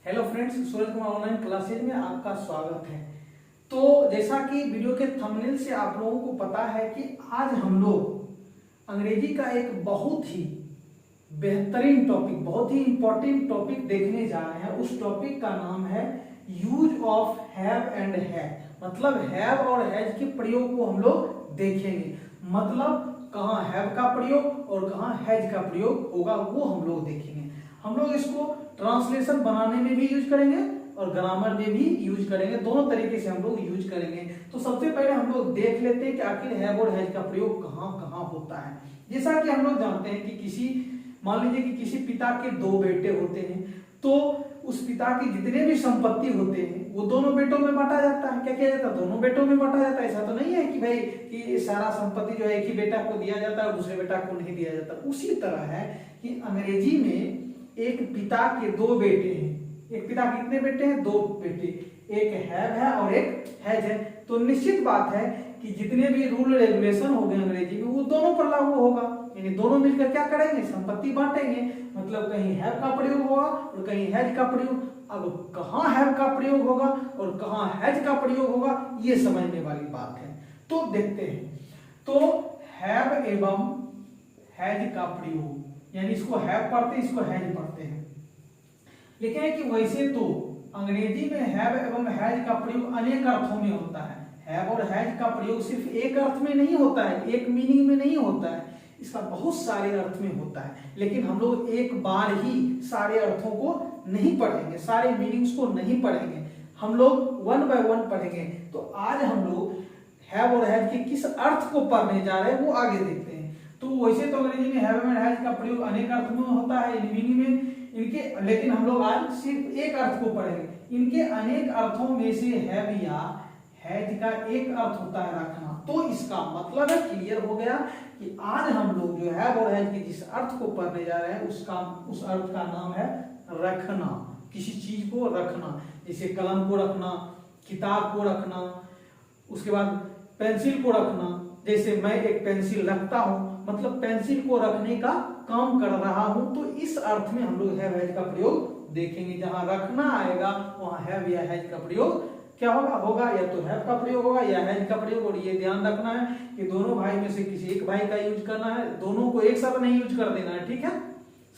Hello friends, Suraj Kumar online classes में आपका स्वागत है। तो जैसा कि वीडियो के थंबनेल से आप लोगों को पता है कि आज हम लोग अंग्रेजी का एक बहुत ही बेहतरीन टॉपिक, बहुत ही इंपॉर्टेंट टॉपिक देखने जा रहे हैं। उस टॉपिक का नाम है use of have and have. मतलब हैव और हैज के प्रयोग को हम लोग देखेंगे। मतलब कहाँ हैव का प्रयोग और कहाँ हैज का प्रयोग होगा वो हम लोग देखेंगे। हम लोग इसको ट्रांसलेशन बनाने में भी यूज करेंगे और ग्रामर में भी यूज करेंगे। दोनों तरीके से हम लोग यूज करेंगे। तो सबसे पहले हम लोग देख लेते हैं कि आखिर हैव और हैज का प्रयोग कहाँ कहाँ होता है। जैसा कि हम लोग जानते हैं कि मान लीजिए कि किसी पिता के दो बेटे होते हैं, तो उस पिता की जितने भी संपत्ति होते हैं वो दोनों बेटों में बांटा जाता है। क्या किया जाता है? दोनों बेटों में बांटा जाता है। ऐसा तो नहीं है कि भाई कि सारा संपत्ति जो है एक ही बेटा को दिया जाता है और दूसरे बेटा को नहीं दिया जाता। उसी तरह है कि अंग्रेजी में एक पिता के दो बेटे हैं। एक पिता के कितने बेटे हैं? दो बेटे। एक हैव है और एक हैज है। तो निश्चित बात है कि जितने भी रूल रेगुलेशन हो गए अंग्रेजी में वो दोनों पर लागू होगा। यानी दोनों मिलकर क्या करेंगे? संपत्ति बांटेंगे। मतलब कहीं हैव का प्रयोग होगा और कहीं हैज का प्रयोग। अब कहाँ हैव का प्रयोग होगा और कहाँ हैज का प्रयोग होगा ये समझने वाली बात है। तो देखते हैं। तो हैव एवं हैज का प्रयोग, यानी इसको हैव पढ़ते हैं, इसको हैज पढ़ते हैं। लेकिन है कि वैसे तो अंग्रेजी में हैव एवं हैज का प्रयोग अनेक अर्थों में होता है। हैव और हैज का प्रयोग सिर्फ एक अर्थ में नहीं होता है, एक मीनिंग में नहीं होता है। इसका बहुत सारे अर्थ में होता है। लेकिन हम लोग एक बार ही सारे अर्थों को नहीं पढ़ेंगे, सारे मीनिंग्स को नहीं पढ़ेंगे। हम लोग वन बाय वन पढ़ेंगे। तो आज हम लोग हैव और हैज के किस अर्थ को पढ़ने जा रहे हैं वो आगे देखते हैं। तो वैसे तो अंग्रेजी में हैव एंड हैज का प्रयोग अनेक अर्थ में होता है, मीनिंग में इनके, लेकिन हम लोग आज सिर्फ एक अर्थ को पढ़ेंगे। इनके अनेक अर्थों में से हैव या हैज का एक अर्थ होता है रखना। तो इसका मतलब है, क्लियर हो गया कि आज हम लोग जो हैव और हैज के जिस अर्थ को पढ़ने जा रहे हैं उस अर्थ का नाम है रखना। किसी चीज को रखना, जैसे कलम को रखना, किताब को रखना, उसके बाद पेंसिल को रखना। जैसे मैं एक पेंसिल रखता हूं, मतलब पेंसिल को रखने का काम कर रहा हूं। तो इस अर्थ में हम लोग हैव हैज का प्रयोग देखेंगे। जहां रखना आएगा वहां हैव या हैज का प्रयोग क्या होगा या तो हैव का प्रयोग होगा या हैज का प्रयोग। और ये ध्यान रखना है कि दोनों भाई में से किसी एक भाई का यूज करना है, दोनों को एक साथ नहीं यूज कर देना है। ठीक है,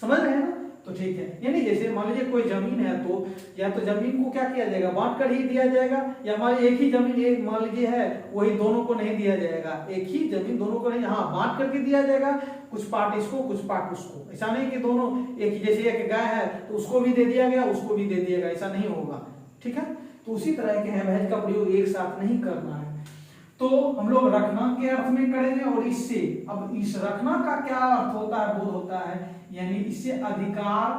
समझ रहे हैं ना? तो ठीक है। यानी जैसे मान लीजिए कोई जमीन है तो या तो जमीन को क्या किया जाएगा? बांट कर ही दिया जाएगा। या मान लीजिए एक ही जमीन एक मान लीजिए है, वही दोनों को नहीं दिया जाएगा। एक ही जमीन दोनों को नहीं, हाँ बांट करके दिया जाएगा। कुछ पार्ट इसको कुछ पार्ट उसको। ऐसा नहीं कि दोनों एक ही, जैसे एक गाय है तो उसको भी दे दिया गया उसको भी दे दिया गया, ऐसा नहीं होगा। ठीक है, तो उसी तरह के हैव हैज का प्रयोग एक साथ नहीं करना है। तो हम लोग रखना के अर्थ में करेंगे। और इससे अब इस रखना का क्या अर्थ होता है? बोध होता है, यानी इससे अधिकार,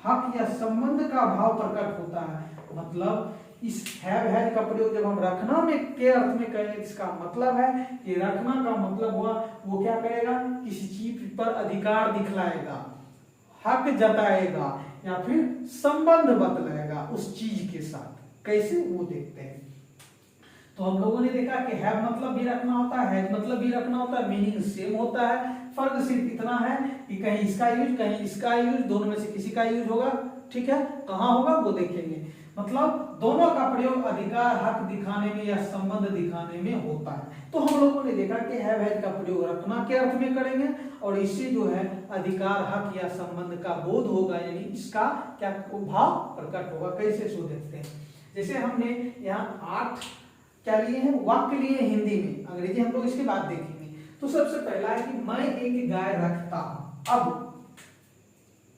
हक या संबंध का भाव प्रकट होता है। मतलब इस हैव हैज का प्रयोग जब हम रखना में के अर्थ में करेंगे, इसका मतलब है कि रखना का मतलब हुआ वो क्या करेगा? किसी चीज पर अधिकार दिखलाएगा, हक जताएगा या फिर संबंध बतलाएगा उस चीज के साथ। कैसे वो देखते हैं। तो हम लोगों ने देखा कि हैव मतलब भी रखना होता है, हैज मतलब भी रखना होता है, मीनिंग सेम होता है। फर्क सिर्फ इतना है कि कहीं इसका यूज कहीं इसका यूज, दोनों में से किसी का यूज होगा। ठीक है, कहाँ होगा वो देखेंगे। मतलब दोनों का प्रयोग अधिकार, हक दिखाने में या संबंध दिखाने में होता है। तो हम लोगों ने देखा कि हैव हैज का प्रयोग रखना के अर्थ में करेंगे और इससे जो है अधिकार, हक या संबंध का बोध होगा, यानी इसका क्या भाव प्रकट होगा। कैसे सो देखते हैं। जैसे हमने यहाँ 8 क्या लिए हैं? वाक्य लिए हिंदी में। अंग्रेजी हम लोग इसके बाद देखेंगे। तो सबसे पहला है कि मैं एक गाय रखता हूं। अब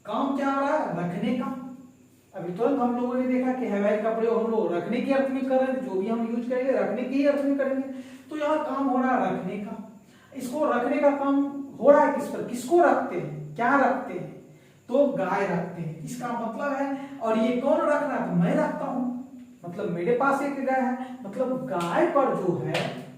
काम क्या आ रहा है? रखने का। अभी तुरंत हम लोगों ने देखा कि हैव हैज का प्रयोग हम लोग रखने के अर्थ में कर रहे हैं। जो भी हम यूज करेंगे रखने के ही अर्थ में करेंगे। तो यहाँ काम हो रहा है रखने का। इसको रखने का काम हो रहा है किस पर? किसको रखते हैं? क्या रखते हैं? तो गाय रखते हैं। इसका मतलब है, और ये कौन रख रहा है? तो मैं रखता हूं। मतलब मेरे पास एक गाय है, मतलब गाय पर जो है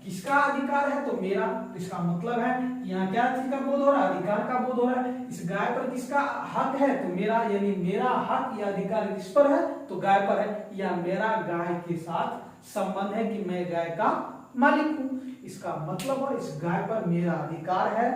किसका अधिकार है? तो मेरा। इसका मतलब है यहाँ क्या चीज का बोध हो रहा है? अधिकार का बोध हो रहा है। इस गाय पर किसका हक है? तो मेरा, यानी मेरा हक या अधिकार किस पर है? तो गाय पर है। या मेरा गाय के साथ संबंध है कि मैं गाय का मालिक हूं। इसका मतलब है इस गाय पर मेरा अधिकार है,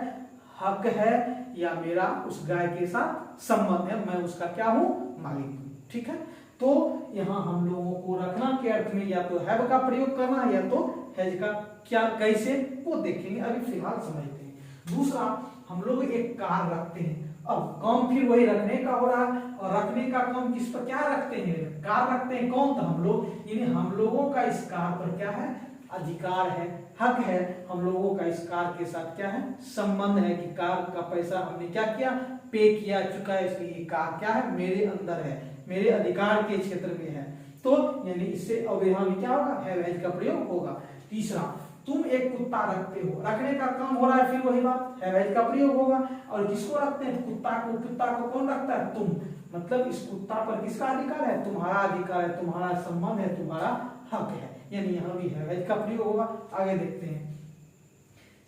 हक है, या मेरा उस गाय के साथ संबंध है, मैं उसका क्या हूं? मालिक हूं। ठीक है, तो यहाँ हम लोगों को रखना के अर्थ में या तो हैव का प्रयोग करना है या तो हैज का, क्या कैसे वो देखेंगे, अभी फिलहाल समझते हैं। दूसरा, हम लोग एक कार रखते हैं, अब काम फिर वही रखने का हो रहा है, और रखने का काम किस पर क्या रखते हैं, कार रखते हैं। कौन? तो हम लोग, यानी हम लोगों का इस कार पर क्या है, अधिकार है, हक है। हम लोगों का इस कार के साथ क्या है, संबंध है कि कार का पैसा हमने क्या किया, पे किया चुका है, इसलिए कार क्या है, मेरे अंदर है, मेरे अधिकार के क्षेत्र में है। तो यानी इससे अब यहाँ भी क्या होगा, हैव का प्रयोग होगा। तीसरा, तुम एक कुत्ता रखते हो, रखने का काम हो रहा है, फिर वही बात हैव का प्रयोग होगा। और किसको रखते हैं, कुत्ता को। कुत्ता को कौन रखता है, तुम। मतलब इस कुत्ता पर किसका अधिकार है, तुम्हारा अधिकार है, तुम्हारा संबंध है, तुम्हारा हक है, यानी यहाँ भी हैव का प्रयोग होगा। आगे देखते हैं,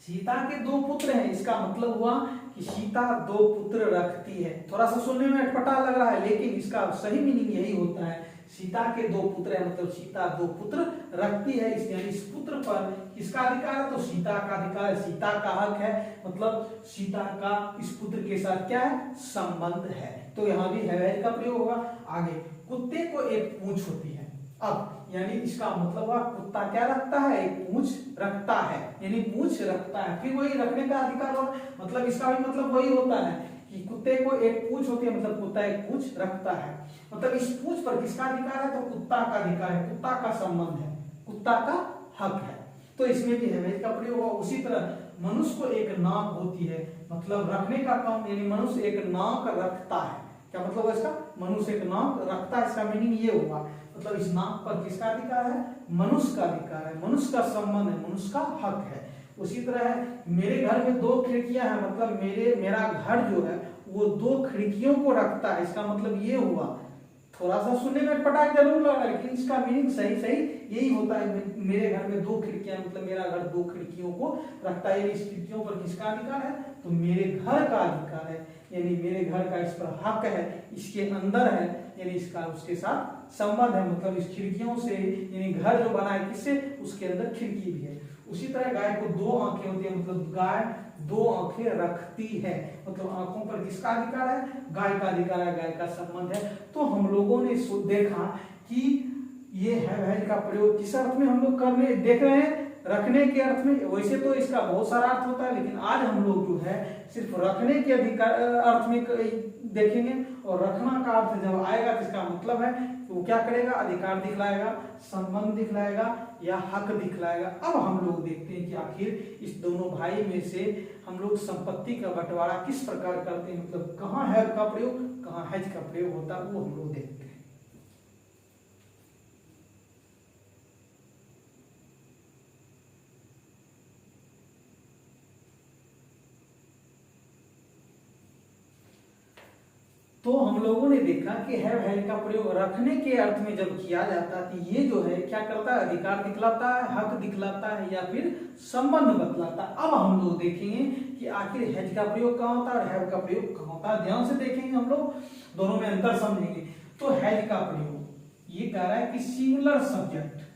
सीता के 2 पुत्र हैं, इसका मतलब हुआ कि सीता 2 पुत्र रखती है। थोड़ा सा सुनने में अटपटा लग रहा है, लेकिन इसका सही मीनिंग यही होता है। सीता के 2 पुत्र है, मतलब सीता 2 पुत्र रखती है, यानी इस पुत्र पर किसका अधिकार है, तो सीता का अधिकार है, सीता का हक है, मतलब सीता का इस पुत्र के साथ क्या है, संबंध है। तो यहाँ भी हैव का प्रयोग होगा। आगे, कुत्ते को एक पूंछ होती है, अब यानी इसका मतलब हुआ कुत्ता क्या रखता है, एक पूंछ रखता है, यानी पूंछ रखता है, फिर वही रखने का अधिकार हो, मतलब इसका भी मतलब वही होता है कि कुत्ते को एक पूंछ होती है, मतलब कुत्ता एक पूंछ रखता है, मतलब इस पूंछ पर किसका अधिकार है, तो कुत्ता का अधिकार है, कुत्ता का संबंध है, कुत्ता का हक है। तो इसमें भी हैव का प्रयोग हुआ। उसी तरह मनुष्य को एक नाक होती है, मतलब रखने का काम, यानी मनुष्य एक नाक रखता है। क्या मतलब है इसका, मनुष्य एक नाक रखता है, इसका मीनिंग ये हुआ, मतलब इस नाक पर किसका अधिकार है, मनुष्य का अधिकार है, मनुष्य का संबंध है, मनुष्य का हक है। उसी तरह है, मेरे घर में 2 खिड़कियां हैं, मतलब मेरा घर जो है वो 2 खिड़कियों को रखता है, इसका मतलब ये हुआ। थोड़ा सा सुनने में पटाख जरूर लगा, लेकिन इसका मीनिंग सही यही होता है। मेरे घर में 2 खिड़कियां, मतलब मेरा घर 2 खिड़कियों को रखता है, इस खिड़कियों पर किसका अधिकार है, तो मेरे घर का अधिकार है, यानी मेरे घर का इस पर हक है, इसके अंदर है, यानी इसका उसके साथ संबंध है, मतलब इस खिड़कियों से, यानी घर जो बना है किससे, उसके अंदर खिड़की भी है। उसी तरह गाय को 2 आंखें होती है, मतलब गाय 2 आंखें रखती है, मतलब आंखों पर किसका अधिकार है, गाय का अधिकार है, गाय का संबंध है। तो हम लोगों ने देखा कि ये हैव का प्रयोग किस अर्थ में हम लोग करने देख रहे हैं, रखने के अर्थ में। वैसे तो इसका बहुत सारा अर्थ होता है, लेकिन आज हम लोग जो है सिर्फ रखने के अधिकार अर्थ में देखेंगे, और रखना का अर्थ जब आएगा तो इसका मतलब है कि वो क्या करेगा, अधिकार दिखलाएगा, संबंध दिखलाएगा या हक दिखलाएगा। अब हम लोग देखते हैं कि आखिर इस दोनों भाई में से हम लोग संपत्ति का बंटवारा किस प्रकार करते हैं, मतलब कहाँ हैव का प्रयोग, कहाँ हैज का प्रयोग होता है, वो हम लोग देखते हैं। तो हम लोगों ने देखा कि हैव का प्रयोग रखने के अर्थ में जब किया जाता है, तो ये जो है क्या करता है, अधिकार दिखलाता है, हक दिखलाता है, या फिर संबंध बतलाता है। अब हम लोग देखेंगे कि आखिर हैज का प्रयोग कहाँ होता है और हैव का प्रयोग कहाँ होता है, ध्यान से देखेंगे, हम लोग दोनों में अंतर समझेंगे। तो हैज का प्रयोग ये कह रहा है कि सिंगुलर सब्जेक्ट।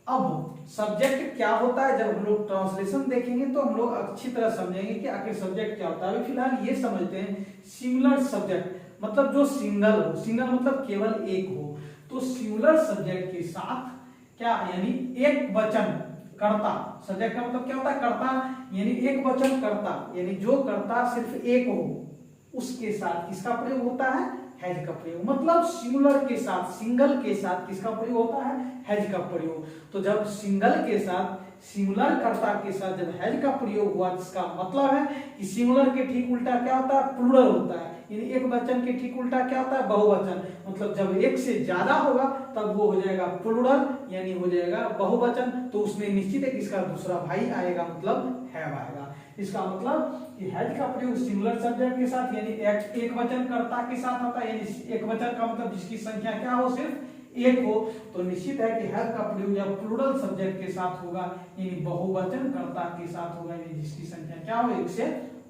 अब सब्जेक्ट क्या होता है, जब हम लोग ट्रांसलेशन देखेंगे तो हम लोग अच्छी तरह समझेंगे कि आखिर सब्जेक्ट क्या होता है। फिलहाल ये समझते हैं, सिंगुलर सब्जेक्ट मतलब जो सिंगल हो, सिंगल मतलब केवल एक हो। तो सिंगुलर सब्जेक्ट के साथ क्या, यानी एक वचन कर्ता, सब्जेक्ट का मतलब क्या होता है, कर्ता, यानी एक वचन कर्ता, यानी जो कर्ता सिर्फ एक हो, उसके साथ किसका प्रयोग होता है, हैज का प्रयोग। मतलब सिंगुलर के साथ, सिंगल के साथ किसका प्रयोग होता है, हैज का प्रयोग। तो जब सिंगल के साथ, सिंगुलर कर्ता के साथ जब हैज का प्रयोग हुआ, इसका मतलब है कि सिंगुलर के ठीक उल्टा क्या होता है, प्लूरल होता है, यानी एक वचन के ठीक उल्टा क्या होता है, बहुवचन। मतलब जब एक से ज्यादा होगा तब वो हो जाएगा प्लूरल, यानी हो जाएगा बहुवचन। तो उसमें निश्चित है कि इसका दूसरा भाई आएगा, मतलब हैव आएगा। इसका मतलब कि हैज का प्रयोग सिंगुलर सब्जेक्ट के साथ, यानी एक वचन कर्ता के साथ होता है, यानी एक वचन का मतलब जिसकी संख्या क्या हो, सिर्फ एक हो। तो निश्चित है कि हैव का प्रयोग जब प्लूरल सब्जेक्ट के साथ होगा, यानी बहुवचन कर्ता के साथ होगा, यानी जिसकी संख्या क्या हो, एक से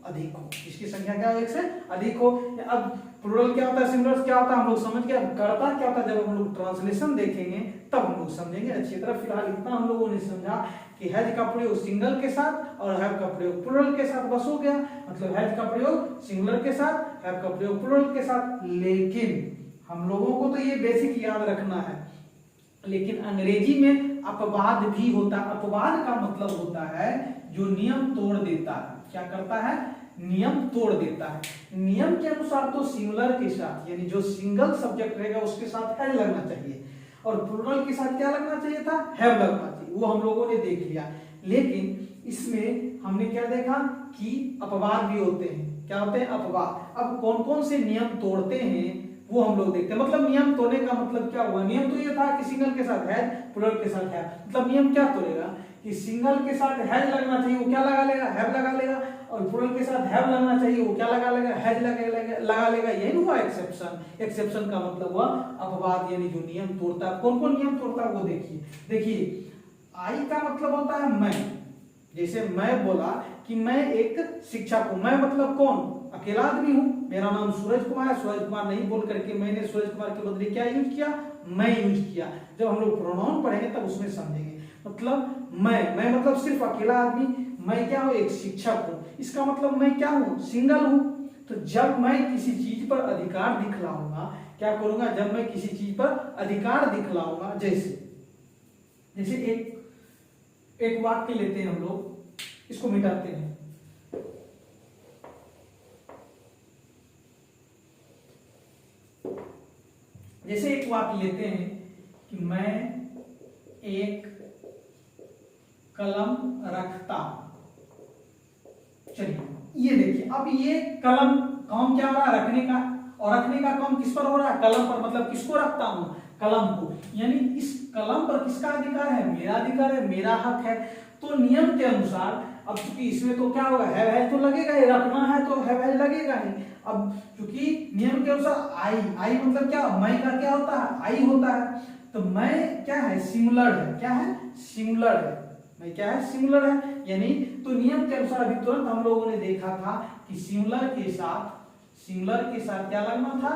अधिक हो, जिसकी संख्या क्या हो, एक से अधिक हो। अब प्लूरल क्या होता है, सिंगुलर क्या होता है, हम लोग समझ गए। कर्ता क्या होता है, जब हम लोग ट्रांसलेशन देखेंगे तब हम लोग समझेंगे अच्छी तरह। फिलहाल इतना हम लोगों ने समझा कि हैज का प्रयोग सिंगल के साथ और हैव का प्रयोग प्लूरल के साथ, बस हो गया। मतलब हैज का प्रयोग सिंगुलर के साथ, हैव का प्रयोग प्लूरल के साथ। लेकिन हम लोगों को तो ये बेसिक याद रखना है, लेकिन अंग्रेजी में अपवाद भी होता है। अपवाद का मतलब होता है जो नियम तोड़ देता है। क्या करता है? नियम तोड़ देता है। नियम के अनुसार तो सिंगुलर के साथ, यानी जो सिंगल सब्जेक्ट रहेगा उसके साथ हैज लगना चाहिए, और प्लूरल के साथ क्या लगना चाहिए था? हैव लगना चाहिए। वो हम लोगों ने देख लिया। लेकिन इसमें हमने क्या देखा कि अपवाद भी होते हैं। क्या होते हैं? अपवाद। अब कौन कौन से नियम तोड़ते हैं वो हम लोग देखते हैं। मतलब नियम तोड़ने का मतलब क्या हुआ? नियम तो ये था कि सिंगल के साथ हैज, प्लूरल के साथ हैव। मतलब नियम क्या तोड़ेगा कि सिंगल के साथ हैज लगना चाहिए, वो क्या लगा लेगा? हैव लगा लेगा, और प्लूरल के साथ हैव लगना चाहिए, वो क्या लगा लेगा? हैज लगा लेगा। यही हुआ एक्सेप्शन। एक्सेप्शन का मतलब हुआ अपवाद, यानी जो नियम तोड़ता है। कौन कौन नियम तोड़ता है वो देखिए। आई का मतलब होता है मैं। जैसे मैं बोला कि मैं एक शिक्षक हूं। मैं मतलब कौन? अकेला आदमी हूं। मेरा नाम सूरज कुमार है। सूरज कुमार नहीं बोल करके मैंने सूरज कुमार के बदले क्या यूज किया? मैं यूज किया। जब हम लोग प्रोनाउन पढ़ेंगे तब उसमें समझेंगे। मतलब मैं मतलब सिर्फ अकेला आदमी। मैं क्या हूं? एक शिक्षक हूं। इसका मतलब मैं क्या हूं? सिंगल हूं। तो जब मैं किसी चीज पर अधिकार दिखलाऊंगा, क्या करूंगा? जब मैं किसी चीज पर अधिकार दिखलाऊंगा, जैसे एक वाक्य लेते हैं हम लोग, इसको मिटाते हैं। जैसे एक वाक्य लेते हैं कि मैं एक कलम रखता हूं। चलिए ये देखिए, अब ये कलम काम क्या हो रहा है? रखने का। और रखने का काम किस पर हो रहा है? कलम पर। मतलब किसको रखता हूं? कलम को। यानी इस कलम पर किसका अधिकार है? मेरा अधिकार है, मेरा हक है। तो नियम के अनुसार, अब चूंकि इसमें तो क्या होगा? हैव तो लगेगा ही, रखना है तो हैव लगेगा ही। अब चूंकि नियम के अनुसार आई मतलब क्या? मैं का क्या होता है? आई होता है। तो मैं क्या है? सिंगुलर है। क्या है? सिंगुलर है। मैं क्या है? सिंगुलर है। यानी तो नियम के अनुसार अभी तुरंत हम लोगों ने देखा था कि सिंगुलर के साथ क्या लगना था?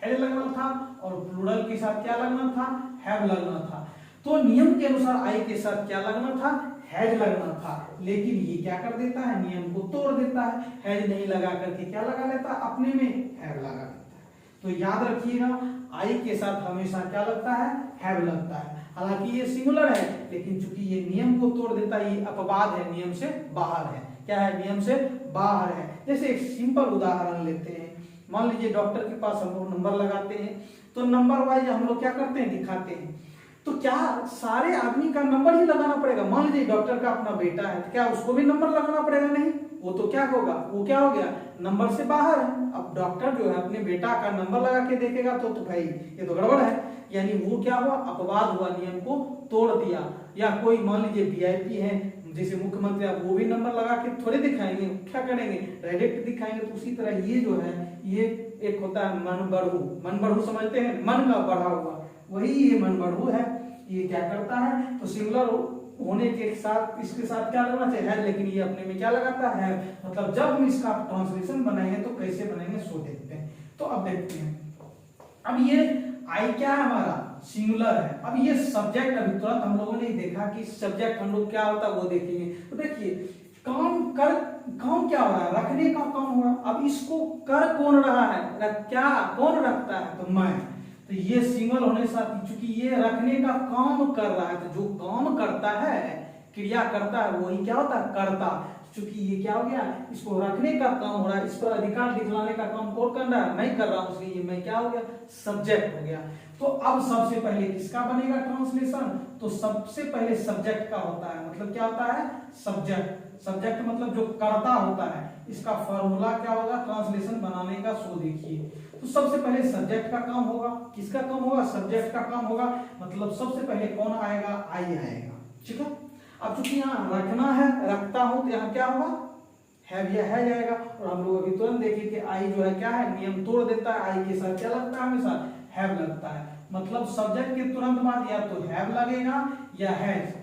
हैज लगना था, और प्लूरल के साथ क्या लगना था? हैव लगना था। तो नियम के अनुसार आई के साथ क्या लगना था? हैज लगना था। लेकिन ये क्या कर देता है? नियम को तोड़ देता है। हैज नहीं लगा करके क्या लगा लेता है? अपने में हैव लगा देता है। तो याद रखिएगा, आई के साथ हमेशा क्या लगता है? हैव लगता है। हालांकि ये सिंगुलर है, लेकिन चूंकि ये नियम को तोड़ देता है, ये अपवाद है, नियम से बाहर है। क्या है? नियम से बाहर है। जैसे एक सिंपल उदाहरण लेते हैं। मान लीजिए डॉक्टर के पास हम लोग नंबर लगाते हैं, तो नंबर वाइज हम लोग क्या करते हैं? दिखाते हैं। तो क्या सारे आदमी का नंबर ही लगाना पड़ेगा? मान लीजिए डॉक्टर का अपना बेटा है, तो क्या उसको भी नंबर लगाना पड़ेगा? नहीं। वो तो क्या होगा? वो क्या हो गया? नंबर से बाहर है। अब डॉक्टर जो है अपने बेटा का नंबर लगा के देखेगा तो भाई ये तो गड़बड़ है। यानी वो क्या हुआ? अपवाद हुआ, नियम को तोड़ दिया। या कोई मान लीजिए वीआईपी है, जैसे मुख्यमंत्री, आप वो भी नंबर लगा के थोड़े दिखाएंगे, क्या करेंगे? डायरेक्ट दिखाएंगे। तो उसी तरह ये जो है, ये एक होता है मन बढ़ू। मन बढ़ू समझते हैं? मन का बढ़ा हुआ, वही ये मन बढ़ू है। ये क्या करता है? तो सिंगुलर होने के साथ इसके साथ क्या लगना चाहिए? है। लेकिन ये अपने में क्या लगाता है? मतलब जब हम इसका ट्रांसलेशन बनाएंगे तो कैसे बनेंगे सो देखते हैं। तो अब देखते हैं। अब ये आई क्या है? हमारा सिंगुलर है। अब ये सब्जेक्ट, अभी तुरंत हम लोगों ने देखा कि सब्जेक्ट हम लोग क्या होता है वो देखेंगे। तो देखिए काम क्या हो रहा है? रखने का काम हो रहा है। अब इसको कर कौन रहा है? क्या कौन रखता है? तो मैं। तो ये सिंगल होने से चूंकि ये रखने का काम कर रहा है, तो जो काम करता है, क्रिया करता है, वही क्या होता है? कर्ता। चूंकि ये क्या हो गया? इसको रखने का काम हो रहा है, इस पर अधिकार दिखलाने का काम कौन कर रहा है? मैं कर रहा हूं, इसलिए ये मैं क्या हो गया? सब्जेक्ट हो गया। तो अब सबसे पहले किसका बनेगा ट्रांसलेशन? तो सबसे पहले सब्जेक्ट का होता है। मतलब क्या होता है? सब्जेक्ट। सब्जेक्ट मतलब जो कर्ता होता है। इसका फॉर्मूला क्या होगा ट्रांसलेशन बनाने का? सो देखिए। तो सबसे पहले सब्जेक्ट का काम होगा। किसका काम होगा? सब्जेक्ट का काम होगा। मतलब सबसे पहले कौन आएगा? आई आएगा। ठीक है। अब चूंकि यहाँ रखना है, रखता हूं, तो यहाँ क्या होगा? हैव या है जाएगा। और हम लोग अभी तुरंत देखिए कि आई जो है क्या है? नियम तोड़ देता है। आई के साथ क्या लगता है? हमेशा हैव लगता है। मतलब सब्जेक्ट के तुरंत बाद या तो हैव लगेगा या हैज।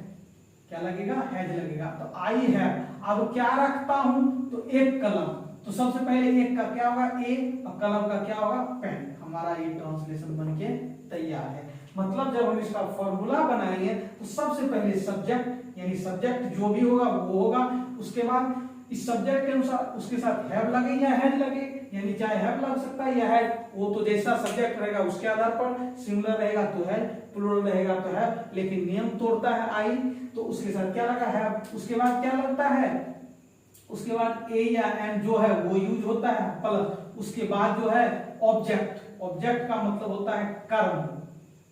क्या लगेगा? हैज लगेगा। तो आई है। अब क्या रखता हूं? तो एक कलम। तो सबसे पहले एक का क्या होगा? ए, और कलम का क्या होगा? पेन। हमारा ये ट्रांसलेशन बनके तैयार है। मतलब जब हम इसका फॉर्मूला बनाएंगे तो सबसे पहले सब्जेक्ट, यानी सब्जेक्ट जो भी होगा वो होगा। उसके बाद इस सब्जेक्ट के अनुसार उसके साथ हैव लगे या हैज लगे, यानी चाहे हैव लग सकता है या हैज, वो तो जैसा सब्जेक्ट रहेगा उसके आधार पर, सिंगुलर रहेगा तो हैज, प्लूरल रहेगा तो हैव। लेकिन नियम तोड़ता है आई, तो उसके साथ क्या लगा हैव, उसके बाद क्या लगता है, उसके बाद ए या एन जो है वो यूज होता है, प्लस उसके बाद जो है ऑब्जेक्ट, ऑब्जेक्ट का मतलब होता है कर्म,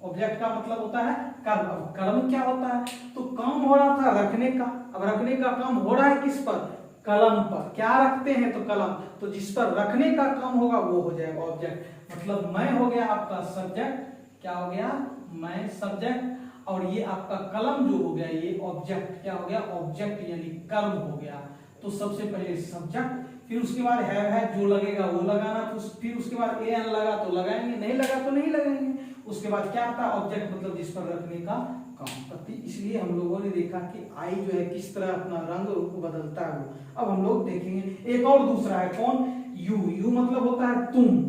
ऑब्जेक्ट का मतलब होता है कर्म। अब कर्म क्या होता है, तो काम हो रहा था रखने का, अब रखने का काम हो रहा है किस पर, कलम पर, क्या रखते हैं तो कलम, तो जिस पर रखने का काम होगा वो हो जाएगा ऑब्जेक्ट। मतलब मैं हो गया आपका सब्जेक्ट, क्या हो गया, मैं सब्जेक्ट, और ये आपका कलम जो हो गया ये ऑब्जेक्ट, क्या हो गया, ऑब्जेक्ट यानी कर्म हो गया। तो सबसे पहले सब्जेक्ट, फिर उसके बाद है जो लगेगा वो लगाना, तो फिर उसके बाद ए एन लगा तो लगाएंगे, नहीं लगा तो नहीं लगाएंगे। उसके बाद क्या आता है ऑब्जेक्ट, मतलब जिस पर रखने का काम करती। इसलिए हम लोगों ने देखा कि आई जो है किस तरह अपना रंग रूप बदलता है वो। अब हम लोग देखेंगे एक और दूसरा है कौन, यू। यू मतलब होता है तुम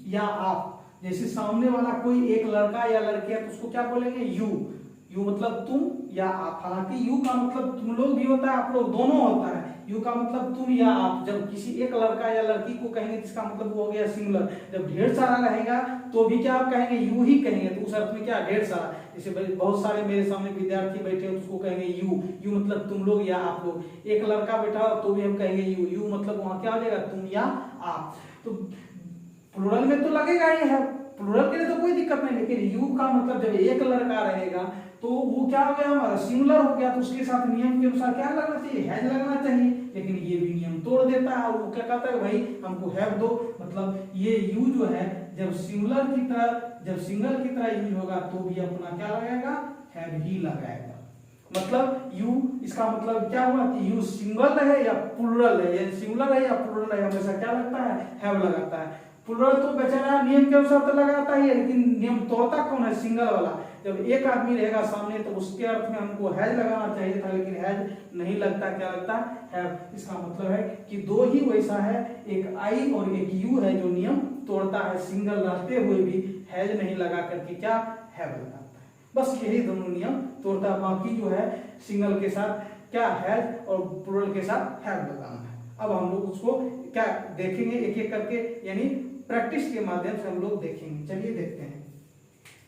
या आप। जैसे सामने वाला कोई एक लड़का या लड़की है तो उसको क्या बोलेंगे, यू। यू मतलब तुम या आप। हालांकि यू का मतलब तुम लोग भी होता है, आप लोग दोनों होता है। यू का मतलब तुम या आप। जब किसी एक लड़का या लड़की को कहेंगे जिसका मतलब वो हो गया सिंगुलर। जब ढेर सारा रहेगा तो भी क्या आप कहेंगे, यू ही कहेंगे। तो उस अर्थ में क्या, ढेर सारा। जैसे बहुत सारे मेरे सामने विद्यार्थी बैठे हो तो उसको कहेंगे यू। यू मतलब तुम लोग या आप लोग। एक लड़का बैठा हो तो भी हम कहेंगे यू। यू मतलब वहां क्या हो जाएगा, तुम या आप। तो प्लूरल में तो लगेगा ही है, प्लूरल के लिए तो कोई दिक्कत नहीं। लेकिन यू का मतलब जब एक लड़का रहेगा तो वो क्या हो गया हमारा, सिंगुलर हो गया। तो उसके साथ नियम के अनुसार क्या लगना चाहिए, हैज लगना चाहिए। लेकिन ये भी नियम तोड़ देता है। वो क्या कहता है, भाई हमको हैव दो। मतलब ये यू जो है जब सिंगुलर की तरह, जब सिंगल की तरह यूज होगा तो भी अपना क्या लगाएगा, हैव ही लगाएगा। मतलब यू, इसका मतलब क्या हुआ कि यू सिंगल है या प्लूरल है, या सिंगुलर है या प्लूरल है, हमेशा क्या लगता है, हैव लगाता है। प्लूरल तो बेचारा नियम के अनुसार तो लगाता ही है, लेकिन नियम तोड़ता कौन है, सिंगल वाला। जब एक आदमी रहेगा सामने तो उसके अर्थ में हमको हैज लगाना चाहिए था, लेकिन हैज नहीं लगता, क्या लगता है, हैव। इसका मतलब है कि दो ही वैसा है, एक आई और एक यू है जो नियम तोड़ता है, सिंगल रहते हुए भी हैज नहीं लगा करके क्या, हैव लगाता है। बस यही दोनों नियम तोड़ता है। बाकी जो है सिंगल के साथ क्या, हैज, और प्लूरल के साथ हैव लगाना है। अब हम लोग उसको क्या देखेंगे एक एक करके, यानी प्रैक्टिस के माध्यम से हम लोग देखेंगे। चलिए देखते हैं।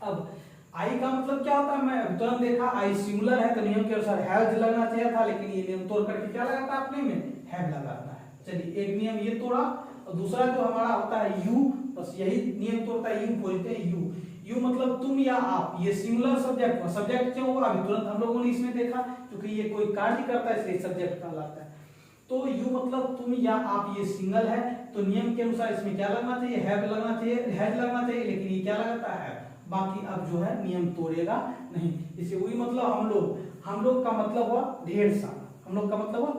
अब आई का मतलब क्या होता है, मैं तुरंत देखा आई सिंगुलर है तो नियम के अनुसार हैव लगना चाहिए था, लेकिन ये नियम तोड़ करके क्या लगाता है अपने में, हैव लगाता है। चलिए एक नियम ये तोड़ा, और दूसरा जो हमारा होता है यू, बस यही नियम तोड़ता है। यू बोलते हैं यू। यू मतलब तुम या आप। ये सिंगुलर सब्जेक्ट, सब्जेक्ट क्यों होगा अभी तुरंत हम लोगों ने इसमें देखा, क्योंकि ये कोई कार्य करता है इसलिए सब्जेक्ट कहलाता है। तो यू मतलब तुम या आप, ये सिंगल है तो नियम के अनुसार इसमें क्या लगना चाहिए, हैव लगना चाहिए, हैज लगना चाहिए, लेकिन ये क्या लगाता है, बाकी अब जो है नियम तोड़ेगा नहीं। इसे वही मतलब हम लोग का मतलब हुआ ढेर सारा, हम लोग का मतलब हुआ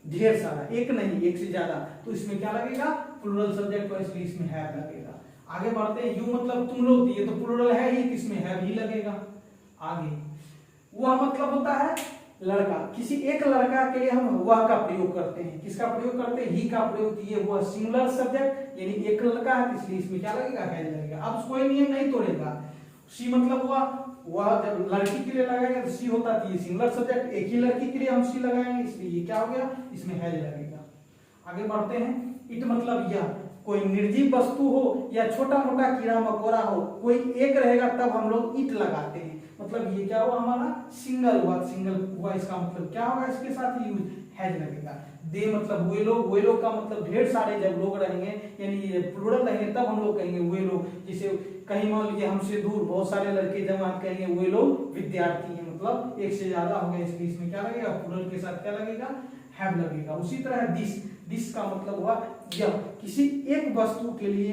ढेर सारा, एक नहीं एक से ज्यादा। तो इसमें क्या लगेगा, प्लूरल सब्जेक्ट, इसलिए इसमें हैव लगेगा। आगे बढ़ते हैं। यू मतलब तुम लोग, ये तो प्लूरल है ही, इसमें हैव ही लगेगा। आगे वह मतलब होता है लड़का। किसी एक लड़का के लिए हम वह का प्रयोग करते हैं। किसका प्रयोग करते हैं, ही का प्रयोग किए। हुआ सिंगुलर सब्जेक्ट यानी एक लड़का है, इसलिए इसमें क्या लगेगा, हैज लगेगा। अब कोई नियम नहीं तोड़ेगा। सी मतलब हुआ, वह जब लड़की के लिए लगाएंगे तो सी होता है, सिंगुलर सब्जेक्ट, एक ही लड़की के लिए हम सी लगाएंगे, इसलिए ये क्या हो गया, इसमें हैज लगेगा। आगे बढ़ते हैं। इट मतलब यह, कोई निर्जीव वस्तु हो या छोटा मोटा कीड़ा मकोड़ा हो, कोई एक रहेगा तब हम लोग इट लगाते हैं। मतलब ये क्या हुआ हमारा, सिंगल हुआ। सिंगल हुआ, इसका मतलब क्या होगा, इसके साथ यूज हैज लगेगा। दे मतलब वे लोग का मतलब ढेर सारे जब लोग रहेंगे, यानी प्लूरल रहेंगे तब हम लोग कहेंगे वे लोग। जैसे कहीं मान लीजिए हमसे दूर बहुत सारे लड़के जमा कहेंगे वे लोग विद्यार्थी हैं, मतलब एक से ज्यादा हो गया, इसलिए इसमें क्या लगेगा, प्लूरल के साथ क्या लगेगा, हैव लगेगा। उसी तरह दिस का मतलब हुआ यह। किसी एक वस्तु के लिए,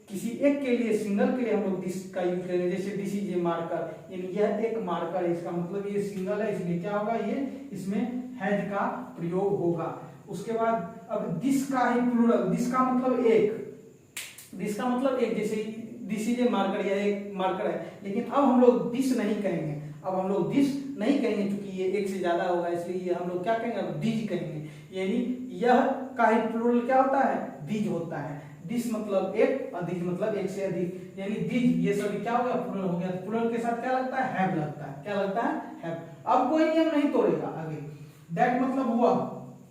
किसी एक के लिए, सिंगल के लिए हम लोग दिस का यूज करेंगे। जैसे दिस इज ए मार्कर, यानी यह एक मार्कर है, इसका मतलब ये सिंगल है, इसलिए क्या होगा, ये इसमें हैज का प्रयोग होगा। उसके बाद अब दिस का ही प्लूरल, दिस का मतलब एक, दिस का मतलब एक, जैसे दिस इज ए मार्कर, यह एक मार्कर है। लेकिन अब हम लोग दिस नहीं कहेंगे, अब हम लोग दिस नहीं कहेंगे क्योंकि ये एक से ज्यादा होगा, इसलिए हम लोग क्या कहेंगे, अब दिज कहेंगे। यानी यह का ही प्लूरल क्या होता है, दिज होता है। दिस मतलब एक और दिज मतलब एक से अधिक, यानी दिज ये सभी क्या हो गया, प्लूरल हो गया। प्लूरल के साथ क्या लगता है, हैव लगता है। क्या लगता है, हैव। अब कोई नियम नहीं तोड़ेगा। आगे दैट मतलब हुआ,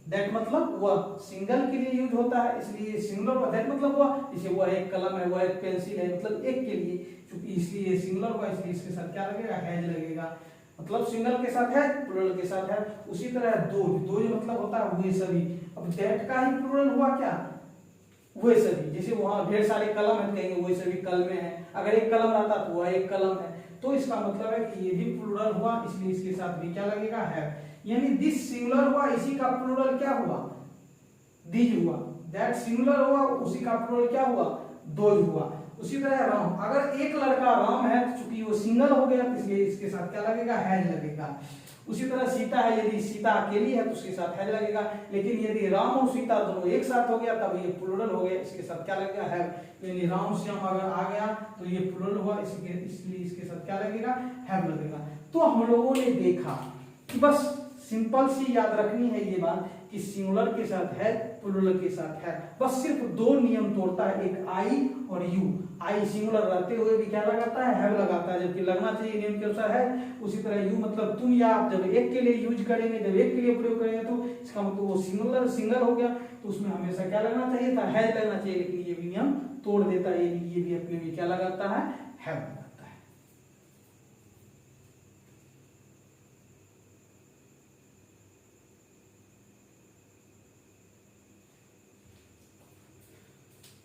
दैट मतलब वह सिंगल के लिए यूज होता है, इसलिए सिंगुलर हुआ। दैट मतलब वह, जैसे वह एक कलम है, वह एक पेंसिल है, मतलब एक के लिए, क्योंकि इसलिए सिंगुलर हुआ, इसलिए इसके साथ क्या लगेगा, हैज लगेगा। मतलब सिंगल के साथ है, प्लूरल के साथ है। उसी तरह दो मतलब होता है वे सभी। अब दैट का ही प्लूरल हुआ क्या, वे सभी। जैसे वहां ढेर सारे कलम है, कहेंगे वे सभी कलमे हैं। अगर एक कलम रहता तो वह एक कलम है। तो इसका मतलब है कि ये भी प्लूरल हुआ, इसलिए इसके साथ भी क्या लगेगा, है। यानी दिस सिंगुलर हुआ, इसी का प्लूरल क्या हुआ, दीज हुआ। दैट सिंगुलर हुआ, उसी का प्लूरल क्या हुआ, दोज हुआ। उसी तरह राम, अगर एक लड़का राम है तो चूंकि वो सिंगल हो गया, इसलिए इसके साथ क्या लगेगा, हैज लगेगा। उसी तरह सीता है, यदि सीता अकेली है तो उसके साथ हैज लगेगा। लेकिन यदि राम और सीता दोनों एक साथ हो गया तब ये प्लूरल हो गया, इसके साथ क्या लगेगा, हैव। यानी राम श्याम अगर आ गया तो ये प्लूरल हुआ, इसलिए इसके साथ क्या लगेगा, हैव लगेगा। तो हम लोगों ने देखा कि बस सिंपल सी याद रखनी है ये बात कि सिंगुलर के साथ है, प्लूरल के साथ है। बस सिर्फ दो नियम तोड़ता है, एक आई और यू। आई सिंगुलर रहते हुए भी क्या लगाता है, हैव लगाता है, जबकि लगना चाहिए नियम के अनुसार है। उसी तरह यू मतलब तुम या आप जब एक के लिए यूज करेंगे, जब एक के लिए प्रयोग करेंगे तो इसका मतलब वो सिंगल हो गया, तो उसमें हमेशा क्या लगना चाहिए था, हैज लगना चाहिए। लेकिन ये भी नियम तोड़ देता है, ये भी अपने में क्या लगाता है, हैव लगाता है।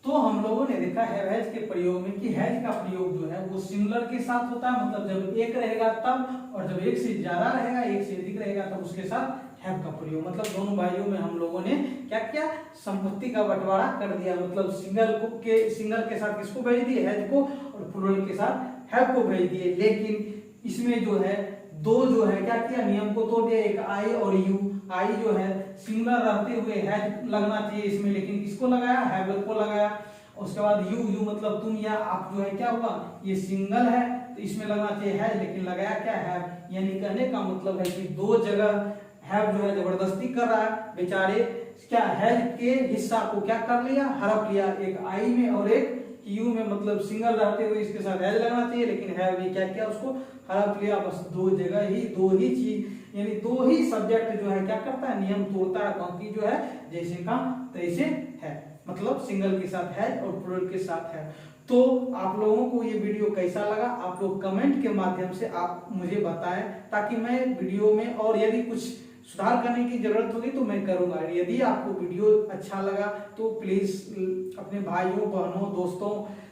तो हम लोगों ने देखा है हैज के प्रयोग में कि हैज का प्रयोग जो है वो सिंगुलर के साथ होता है, मतलब जब एक रहेगा तब, और जब एक से ज्यादा रहेगा, एक से अधिक रहेगा तब उसके साथ हैव का प्रयोग। मतलब दोनों भाइयों में हम लोगों ने क्या किया, संपत्ति का बंटवारा कर दिया। मतलब सिंगल के साथ किसको भेज दिए, हैज को, और प्लूरल के साथ हैव को भेज दिए। लेकिन इसमें जो है दो जो है क्या किया, नियम को तोड़ दिया, एक आई और यू। आई जो है सिंगुलर रहते हुए हैज लगना चाहिए इसमें, लेकिन किसको लगाया, हैव को लगाया। उसके बाद यू मतलब तुम या आप जो है क्या हुआ, ये सिंगल है तो इसमें लगना चाहिए हैज, लेकिन लगाया क्या, हैव। यानी कहने का मतलब है कि दो जगह हैव जो है जबरदस्ती कर रहा है बेचारे, क्या हैज के हिस्सा को क्या कर लिया, हड़प लिया, एक आई में और एक यू में। मतलब सिंगल रहते हुए इसके साथ हैज लगना चाहिए, लेकिन हैव ने क्या किया, उसको हड़प लिया। बस दो जगह ही, दो ही चीज, यानी दो ही सब्जेक्ट जो है क्या करता है, नियम तोड़ता है। बाकी जो है जैसे का तैसे है, मतलब सिंगल के साथ है और प्लूरल के साथ है। तो आप लोगों को ये वीडियो कैसा लगा, आप लोग कमेंट के माध्यम से आप मुझे बताएं, ताकि मैं वीडियो में और यदि कुछ सुधार करने की जरूरत होगी तो मैं करूंगा। यदि आपको वीडियो अच्छा लगा तो प्लीज अपने भाइयों, बहनों, दोस्तों,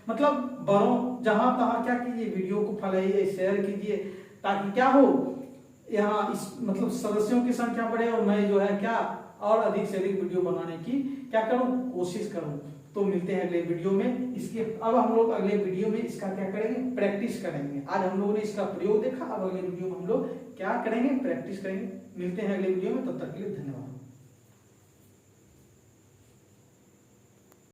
मतलब बड़ों, जहां तहां क्या कीजिए, वीडियो को फैलाइए, शेयर कीजिए, ताकि क्या हो, यहाँ इस मतलब सदस्यों की संख्या बढ़े और मैं जो है क्या और अधिक से अधिक वीडियो बनाने की क्या करूं, कोशिश करूं। तो मिलते हैं अगले वीडियो में। इसके अब हम लोग अगले वीडियो में इसका क्या करेंगे, प्रैक्टिस करेंगे। आज हम लोगों ने इसका प्रयोग देखा, अब अगले वीडियो में हम लोग क्या करेंगे, प्रैक्टिस करेंगे। मिलते हैं अगले वीडियो में, तब तक के लिए धन्यवाद।